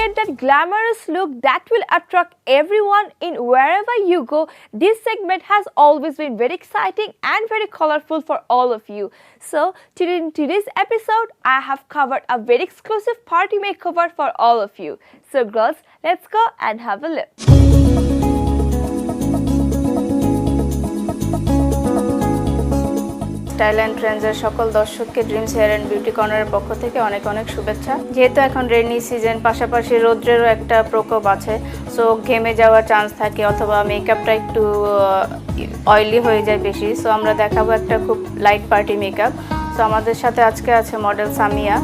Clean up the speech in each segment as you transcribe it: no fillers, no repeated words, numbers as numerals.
get that glamorous look that will attract everyone in wherever you go, this segment has always been very exciting and very colorful for all of you. So in today's episode, I have covered a very exclusive party makeover for all of you. So girls, let's go and have a look. Style and ট্রেন্ডসের সকল দর্শককে dreams Hair and beauty কর্নারের পক্ষ থেকে অনেক অনেক শুভেচ্ছা। যেহেতু এখন রেইনি সিজন, পাশাপাশি রৌদ্রেরও একটা প্রকোপ আছে, সো ঘেমে যাওয়ার চান্স থাকে অথবা মেকআপটা একটু অয়েলি হয়ে যায় বেশি। সো আমরা দেখাবো একটা খুব লাইট পার্টি মেকআপ। সো আমাদের সাথে আজকে আছে মডেল সামিয়া।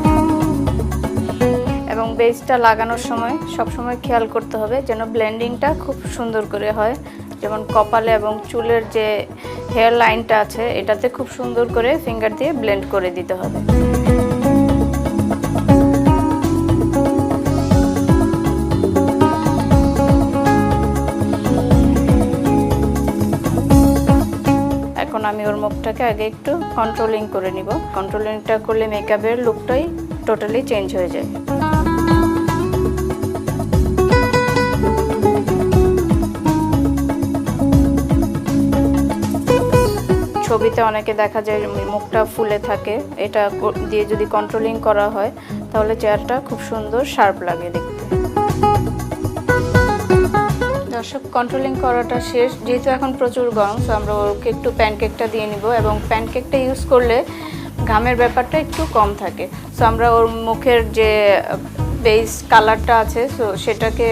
এবং বেসটা লাগানোর সময় সবসময় খেয়াল করতে হবে যেন ব্লেন্ডিংটা খুব সুন্দর করে হয়, যেমন কপালে এবং চুলের যে হেয়ার লাইনটা আছে এটাতে খুব সুন্দর করে ফিঙ্গার দিয়ে ব্লেন্ড করে দিতে হবে। এখন আমি ওর মুখটাকে আগে একটু কন্ট্রোলিং করে নিব। কন্ট্রোলিংটা করলে মেকআপের লুকটাই টোটালি চেঞ্জ হয়ে যায়। ছবিতে অনেকে দেখা যায় মুখটা ফুলে থাকে, এটা দিয়ে যদি কন্ট্রোলিং করা হয় তাহলে চেহারাটা খুব সুন্দর শার্প লাগে দেখতে। দর্শক, কন্ট্রোলিং করাটা শেষ। যেহেতু এখন প্রচুর গরম, তো আমরা ওকে একটু প্যানকেকটা দিয়ে নিব এবং প্যানকেকটা ইউজ করলে ঘামের ব্যাপারটা একটু কম থাকে। সো আমরা ওর মুখের যে বেস কালারটা আছে সো সেটাকে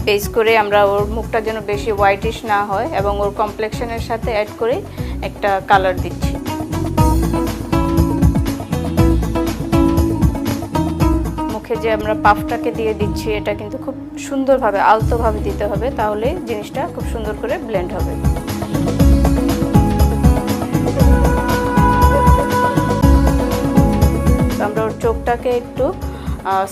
বেস করে আমরা ওর মুখটা যেন বেশি হোয়াইটিশ না হয় এবং ওর কমপ্লেক্সনের সাথে অ্যাড করে একটা কালার দিচ্ছি। মুখে যে আমরা পাফটাকে দিয়ে দিচ্ছি এটা কিন্তু খুব সুন্দরভাবে আলতোভাবে দিতে হবে, তাহলে জিনিসটা খুব সুন্দর করে ব্লেন্ড হবে। আমরা ওর চোখটাকে একটু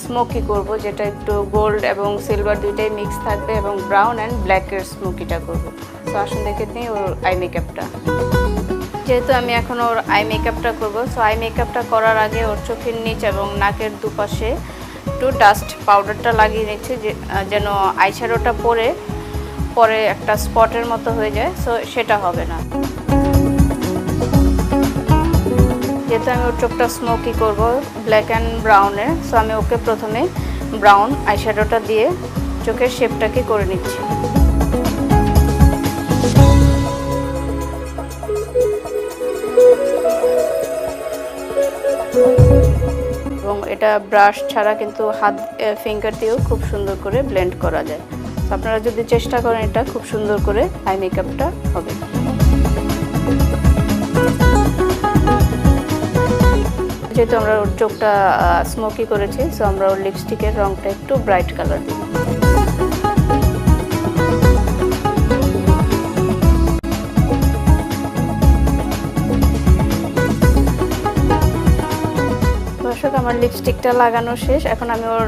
স্মোকি করব, যেটা একটু গোল্ড এবং সিলভার দুইটাই মিক্স থাকবে এবং ব্রাউন অ্যান্ড ব্ল্যাকের স্মোকিটা করব। তো আসুন দেখে নিই ওর আই মেকআপটা। যেহেতু আমি এখন ওর আই মেকআপটা করব, সো আই মেকআপটা করার আগে ওর চোখের নিচ এবং নাকের দুপাশে একটু ডাস্ট পাউডারটা লাগিয়ে নিচ্ছি যেন আইশ্যাডোটা পরে একটা স্পটের মতো হয়ে যায়, সো সেটা হবে না। যেহেতু আমি ওর চোখটা স্মোকি করব ব্ল্যাক অ্যান্ড ব্রাউনের, সো আমি ওকে প্রথমে ব্রাউন আইশ্যাডোটা দিয়ে চোখের শেপটাকে করে নিচ্ছি। এবং এটা ব্রাশ ছাড়া কিন্তু হাত ফিঙ্গার দিয়েও খুব সুন্দর করে ব্লেন্ড করা যায়। আপনারা যদি চেষ্টা করেন এটা খুব সুন্দর করে আই মেকআপটা হবে। যেহেতু আমরা ওর চোখটা স্মোকি করেছি, সো আমরা ওর লিপস্টিকের রংটা একটু ব্রাইট কালার দিই। দর্শক, আমার লিপস্টিকটা লাগানো শেষ। এখন আমি ওর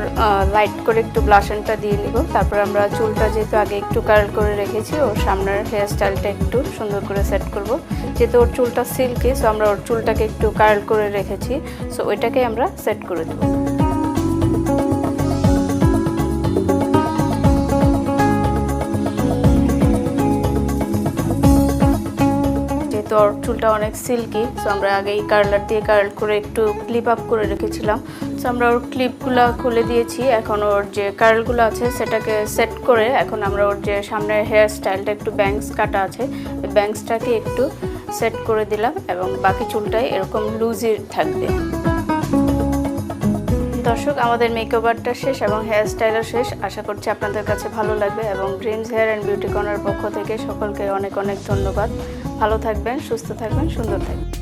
লাইট করে একটু ব্লাশনটা দিয়ে নিব। তারপর আমরা চুলটা যেহেতু আগে একটু কার্ল করে রেখেছি, ওর সামনের হেয়ার স্টাইলটা একটু সুন্দর করে সেট করব। যেহেতু ওর চুলটা সিল্কি, সো আমরা ওর চুলটাকে একটু কার্ল করে রেখেছি, সো ওইটাকে আমরা সেট করে দেব। তো ওর চুলটা অনেক সিল্কি, সো আমরা আগেই কার্লার দিয়ে কার্ল করে একটু ক্লিপ আপ করে রেখেছিলাম। সো আমরা ওর ক্লিপগুলো খুলে দিয়েছি। এখন ওর যে কার্লগুলো আছে সেটাকে সেট করে এখন আমরা ওর যে সামনের হেয়ার স্টাইলটা একটু ব্যাঙ্কস কাটা আছে, ওই ব্যাঙ্কসটাকে একটু সেট করে দিলাম এবং বাকি চুলটাই এরকম লুজই থাকবে। দর্শক, আমাদের মেকওভারটা শেষ এবং হেয়ার স্টাইলও শেষ। আশা করছি আপনাদের কাছে ভালো লাগবে এবং Dreams Hair and Beauty Corner পক্ষ থেকে সকলকে অনেক অনেক ধন্যবাদ। ভালো থাকবেন, সুস্থ থাকবেন, সুন্দর থাকবেন।